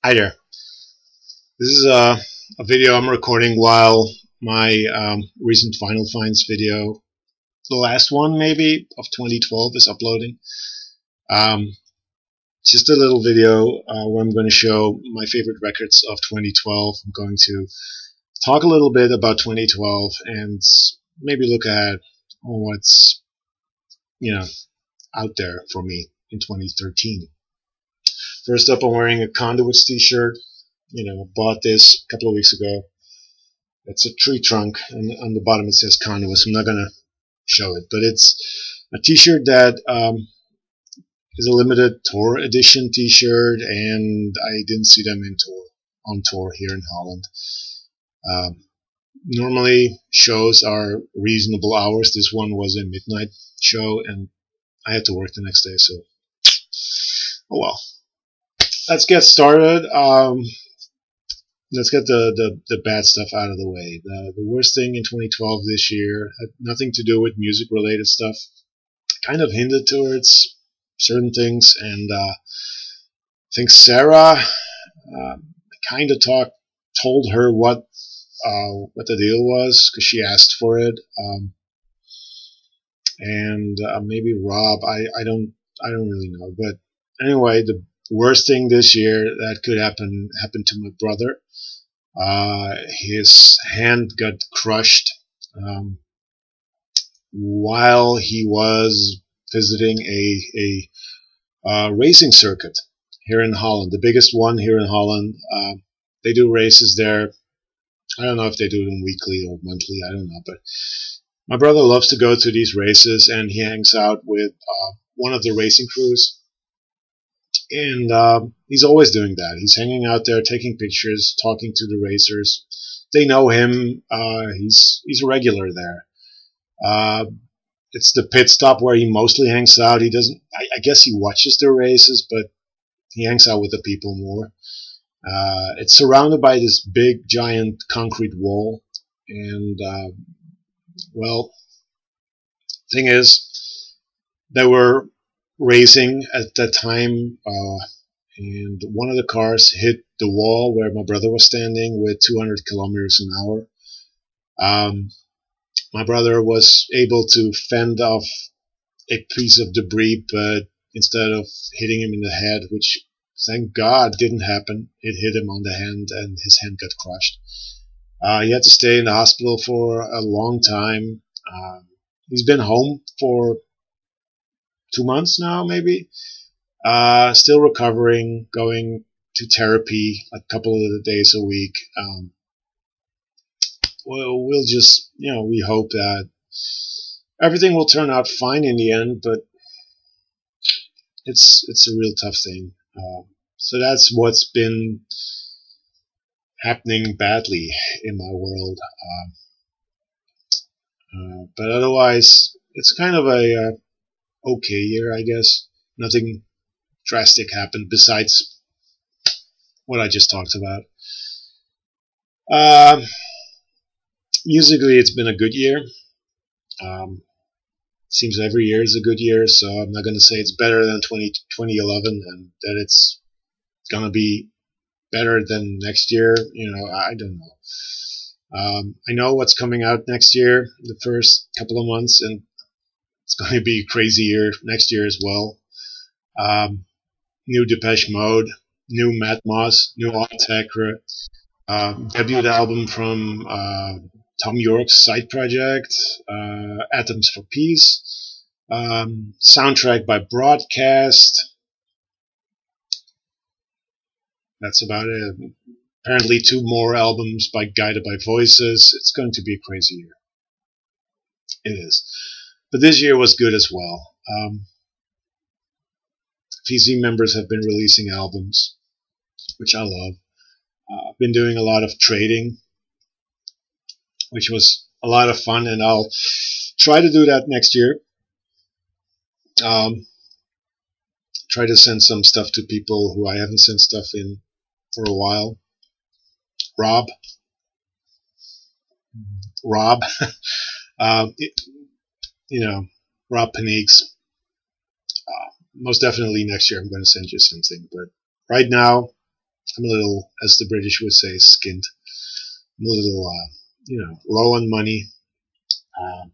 Hi there. This is a video I'm recording while my recent Final Finds video, the last one maybe, of 2012 is uploading. Um, just a little video where I'm going to show my favorite records of 2012. I'm going to talk a little bit about 2012 and maybe look at what's, out there for me in 2013. First up, I'm wearing a Conduits t-shirt. Bought this a couple of weeks ago. It's a tree trunk, and on the bottom it says Conduits. I'm not going to show it, but it's a t-shirt that is a limited tour edition t-shirt, and I didn't see them on tour here in Holland. Normally shows are reasonable hours. This one was a midnight show, and I had to work the next day, so oh well. Let's get started. Let's get the bad stuff out of the way. The worst thing in 2012 this year had nothing to do with music related stuff. Kind of hinted towards certain things, and I think Sarah kind of told her what the deal was because she asked for it, and maybe Rob. I don't really know, but anyway, the worst thing this year that could happen happened to my brother. His hand got crushed while he was visiting a racing circuit here in Holland, the biggest one here in Holland. They do races there. I don't know if they do them weekly or monthly. I don't know, but my brother loves to go to these races, and he hangs out with one of the racing crews. And he's always doing that. He's hanging out there, taking pictures, talking to the racers. They know him. He's a regular there. It's the pit stop where he mostly hangs out. He doesn't. I guess he watches the races, but he hangs out with the people more. It's surrounded by this big, giant concrete wall, and well, thing is, they were racing at that time, and one of the cars hit the wall where my brother was standing with 200 kilometers an hour. My brother was able to fend off a piece of debris, but instead of hitting him in the head, which thank God didn't happen, it hit him on the hand and his hand got crushed. He had to stay in the hospital for a long time. He's been home for 2 months now, maybe. Still recovering, going to therapy a couple of the days a week. We'll just, we hope that everything will turn out fine in the end, but it's a real tough thing. So that's what's been happening badly in my world. But otherwise, it's kind of a okay year, I guess. Nothing drastic happened besides what I just talked about. Musically, it's been a good year. Seems every year is a good year, so I'm not going to say it's better than 2011 and that it's going to be better than next year. I don't know. I know what's coming out next year, the first couple of months, and it's going to be a crazy year next year as well. New Depeche Mode, new Matt Moss, new Autechre, debut album from Tom York's side project, Atoms for Peace, soundtrack by Broadcast. That's about it. Apparently 2 more albums by Guided by Voices. It's going to be a crazy year. It is. But this year was good as well. VZ members have been releasing albums, which I love. I've been doing a lot of trading, which was a lot of fun, and I'll try to do that next year. Try to send some stuff to people who I haven't sent stuff in for a while. Rob, Rob Paniques. Most definitely next year I'm going to send you something, but right now I'm a little, as the British would say, skint. I'm a little, low on money. Um,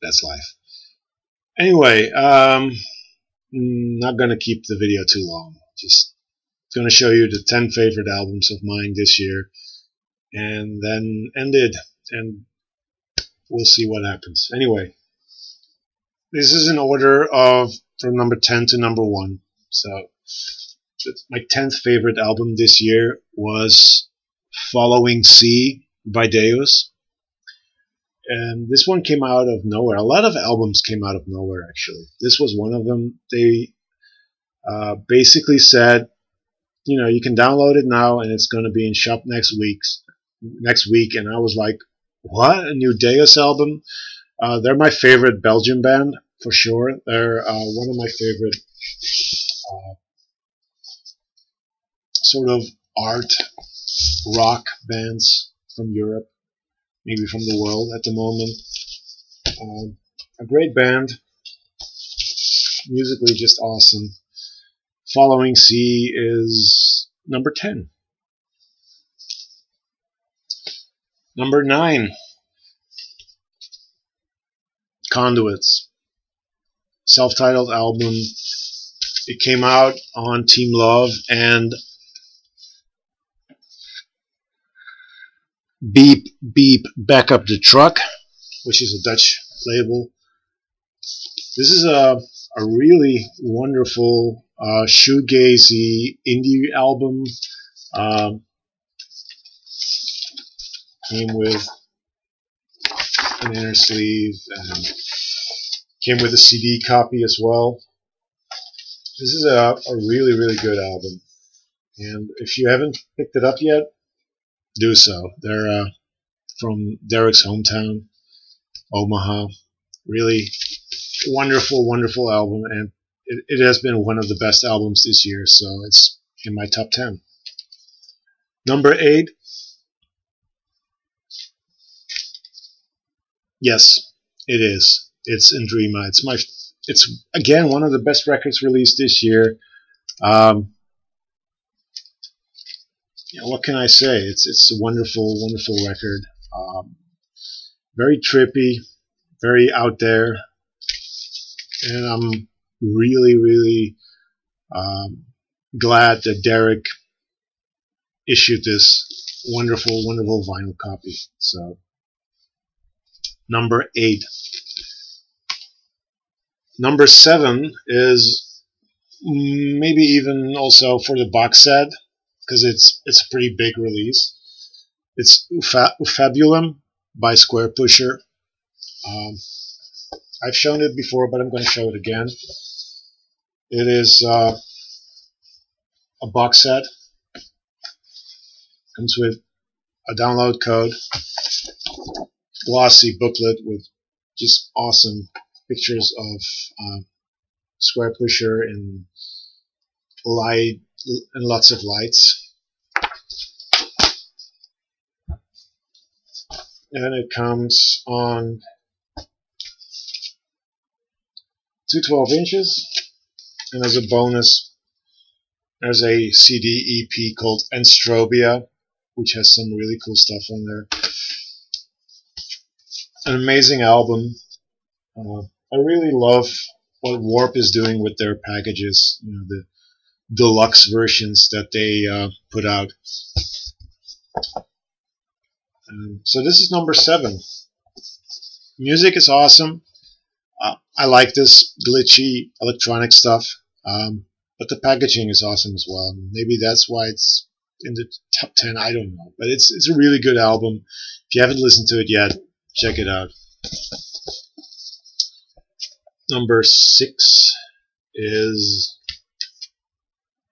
that's life. Anyway, not gonna keep the video too long. Just gonna show you the 10 favorite albums of mine this year, and then end it, and we'll see what happens. Anyway, this is in order of from number 10 to number 1. So my 10th favorite album this year was Following Sea by Deus. And this one came out of nowhere. A lot of albums came out of nowhere, actually. This was one of them. They basically said, you can download it now, and it's going to be in shop next week. And I was like, what? A new Deus album? They're my favorite Belgian band, for sure. They're one of my favorite sort of art rock bands from Europe, maybe from the world at the moment. A great band, musically just awesome. Following Sea is number 10. Number 9, Conduits, self-titled album. It came out on Team Love and Beep Beep Back Up the Truck, which is a Dutch label. This is a really wonderful shoegazy indie album. Came with an inner sleeve and came with a CD copy as well. This is a really, really good album. And if you haven't picked it up yet, do so. They're from Derek's hometown, Omaha. Really wonderful, wonderful album, and it has been one of the best albums this year, so it's in my top 10. Number 8, yes, it is. It's in Dreama. It's again one of the best records released this year. What can I say? It's a wonderful, wonderful record. Very trippy, very out there, and I'm really, really glad that Derek issued this wonderful, wonderful vinyl copy. So, number 8. Number 7 is maybe even also for the box set, because it's a pretty big release. It's Fabula by Square Pusher. I've shown it before, but I'm going to show it again. It is a box set. Comes with a download code, glossy booklet with just awesome pictures of Square Pusher and light and lots of lights. And it comes on 2 12-inches, and as a bonus, there's a CD EP called Enstrobia, which has some really cool stuff on there. An amazing album. I really love what Warp is doing with their packages, the deluxe versions that they put out. So this is number 7. Music is awesome. I like this glitchy electronic stuff, but the packaging is awesome as well. Maybe that's why it's in the top 10. I don't know, but it's a really good album. If you haven't listened to it yet, check it out. Number 6 is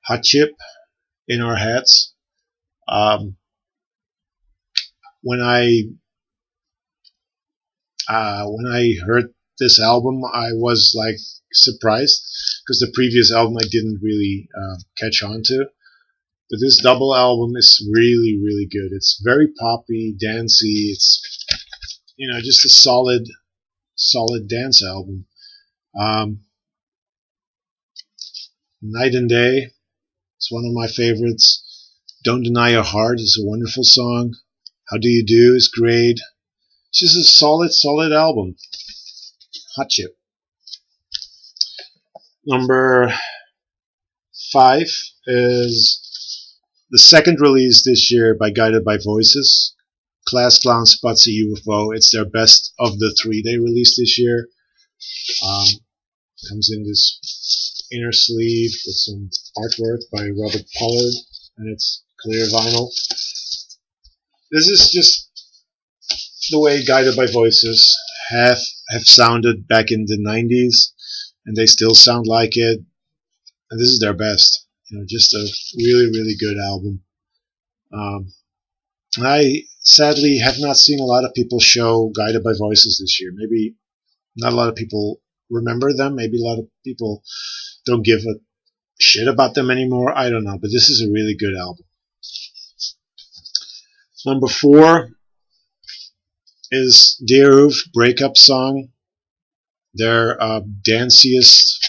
Hot Chip, In Our Heads. When I heard this album, I was like surprised, because the previous album I didn't really catch on to. But this double album is really, really good. It's very poppy, dancey. It's just a solid dance album. Night and Day, it's one of my favorites. Don't Deny Your Heart is a wonderful song. How Do You Do is great. It's just a solid album. Hot chip. Number 5 is the second release this year by Guided by Voices. Class Clown Spatsy UFO. It's their best of the 3 they released this year. Comes in this inner sleeve with some artwork by Robert Pollard, and it's clear vinyl. This is just the way Guided by Voices have sounded back in the 90s, and they still sound like it. And this is their best. Just a really good album. I sadly have not seen a lot of people show Guided by Voices this year. Maybe not a lot of people remember them. Maybe a lot of people don't give a shit about them anymore. I don't know, but this is a really good album. Number 4 is Deerhoof Breakup Song, their danciest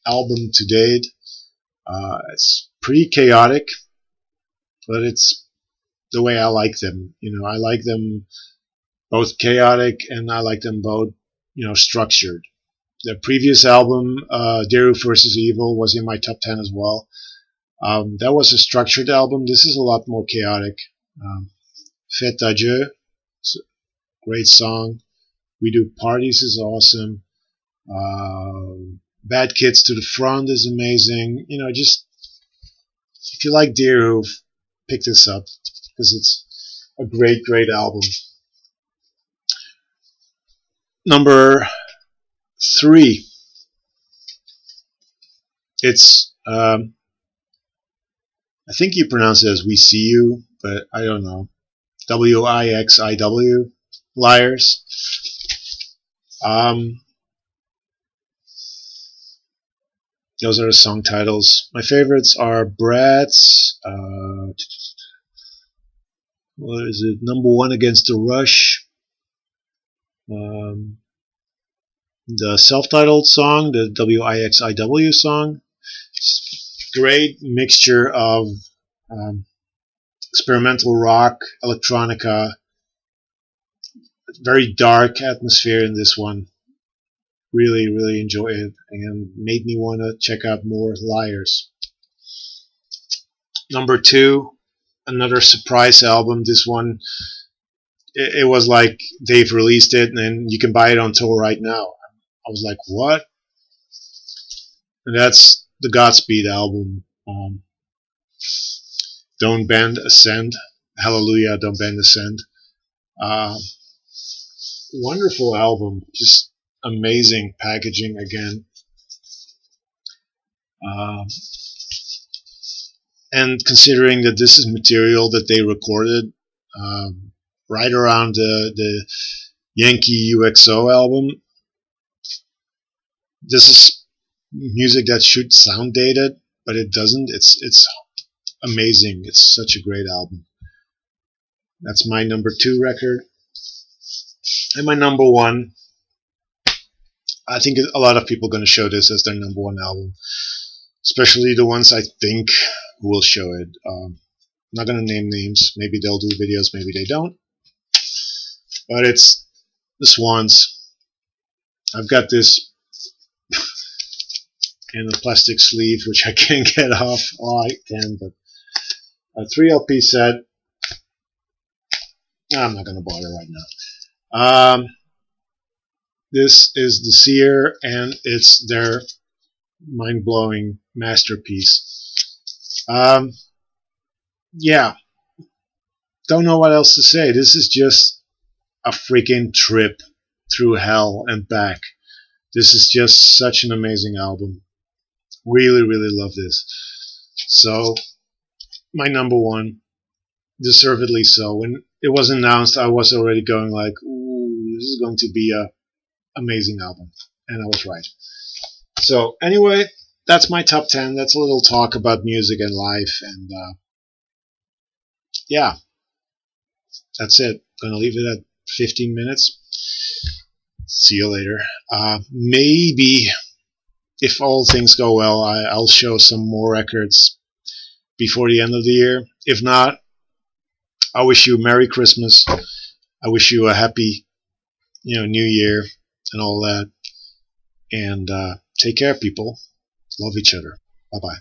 album to date. It's pretty chaotic, but it's the way I like them. I like them both chaotic, and I like them both, structured. Their previous album, Deerhoof vs. Evil, was in my top 10 as well. That was a structured album. This is a lot more chaotic. Fête d'Adieu, it's a great song. We Do Parties is awesome. Bad Kids to the Front is amazing. Just if you like Deerhoof, pick this up because it's a great album. Number 3. It's I think you pronounce it as We See You, but I don't know. Wixiw, Liars. Those are the song titles. My favorites are Bratz. What is it? Number 1 Against the Rush. The self-titled song, the Wixiw song. Great mixture of experimental rock, electronica, very dark atmosphere in this one. Really enjoy it, and made me want to check out more Liars. Number 2, another surprise album. This one, it was like they've released it and you can buy it on tour right now. I was like, what? And that's the Godspeed album. Don't Bend, Ascend. Hallelujah, Don't Bend, Ascend. Wonderful album. Just amazing packaging again. And considering that this is material that they recorded right around the Yankee UXO album, this is music that should sound dated, but it doesn't. It's amazing. It's such a great album. That's my number 2 record. And my number 1, I think a lot of people are going to show this as their number 1 album, especially the ones I think will show it. I'm not going to name names. Maybe they'll do videos, maybe they don't. But it's the Swans. I've got this in a plastic sleeve, which I can't get off. Oh, I can, but a 3 LP set. I'm not going to bother right now. This is the Seer, and it's their mind-blowing masterpiece. Yeah, don't know what else to say. This is just a freaking trip through hell and back. This is just such an amazing album. Really love this. So, my number 1, deservedly so. When it was announced, I was already going like, ooh, this is going to be a amazing album. And I was right. So, anyway, that's my top 10. That's a little talk about music and life. And, yeah, that's it. Gonna leave it at 15 minutes. See you later. Maybe if all things go well, I'll show some more records before the end of the year. If not, I wish you a Merry Christmas. I wish you a happy, New Year and all that. And take care, people. Love each other. Bye bye.